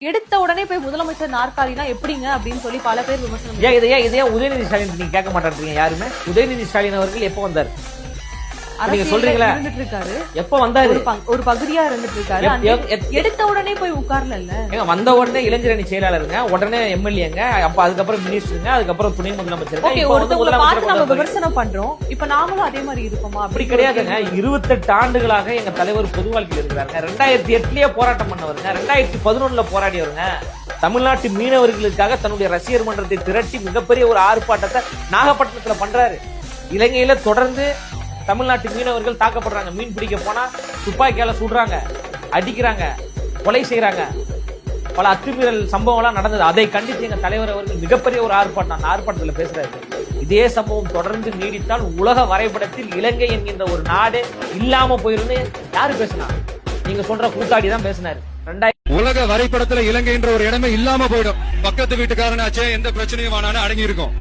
எடுத்த உடனே போய் முதலமைச்சர் நாற்காலினா எப்படிங்க அப்படின்னு சொல்லி பல பேர் விமர்சனம். இதையே உதயநிதி ஸ்டாலின் நீங்க கேட்க மாட்டேன்றீங்க யாருமே. உதயநிதி ஸ்டாலின் அவர்கள் எப்ப வந்தாரு நீங்க சொல்றீங்களா? இருந்துட்டு இருக்காரு. எப்ப வந்தாரு? ஒரு பகுதியா இருந்துட்டு இருக்காரு. எடுத்த உடனே போய் உட்கார்ல இல்ல. வந்த உடனே இளைஞரணி செயலாளருங்க, உடனே எம்எல்ஏங்க, அப்ப அதுக்கப்புறம் மினிஸ்டருங்க, அதுக்கப்புறம் துணை முதலமைச்சர். நம்ம விமர்சனம் பண்றோம். இப்ப நாமளும் அதே மாதிரி இருப்போமா? அப்படி கிடையாதுங்க. 28 ஆண்டுகளாக எங்க தலைவர் பொது வாழ்க்கையில் இருக்கிறாருங்க. 2008லயே போராட்டம் பண்ணவருங்க, 2011ல போராடியவருங்க. தமிழ்நாட்டு மீனவர்களுக்காக தன்னுடைய ரசிகர் மன்றத்தை திரட்டி மிகப்பெரிய ஒரு ஆர்ப்பாட்டத்தை நாகப்பட்டினத்துல பண்றாரு. இலங்கையில தொடர்ந்து தமிழ்நாட்டு மீனவர்கள் தாக்கப்படுறாங்க. மீன் பிடிக்க போனா துப்பாக்கியால சுடுறாங்க, அடிக்கிறாங்க, கொலை செய்யறாங்க. பல அத்துமீறல் சம்பவம் நடந்தது. அதை கண்டித்து எங்க தலைவர் அவர்கள் மிகப்பெரிய ஒரு ஆர்ப்பாட்டம் ஆர்ப்பாட்டத்தில் பேசுறாரு. இதே சம்பவம் தொடர்ந்து நீடித்தால் உலக வரைபடத்தில் இலங்கை என்கின்ற ஒரு நாடு இல்லாம போயிருந்து யாரு பேசினா? நீங்க சொல்ற கூத்தாடி தான் பேசினாரு. உலக வரைபடத்துல இலங்கை என்ற ஒரு இடமே இல்லாம போயிடும். பக்கத்து வீட்டுக்காரனாச்சே எந்த பிரச்சனையும் அடங்கி இருக்கும்.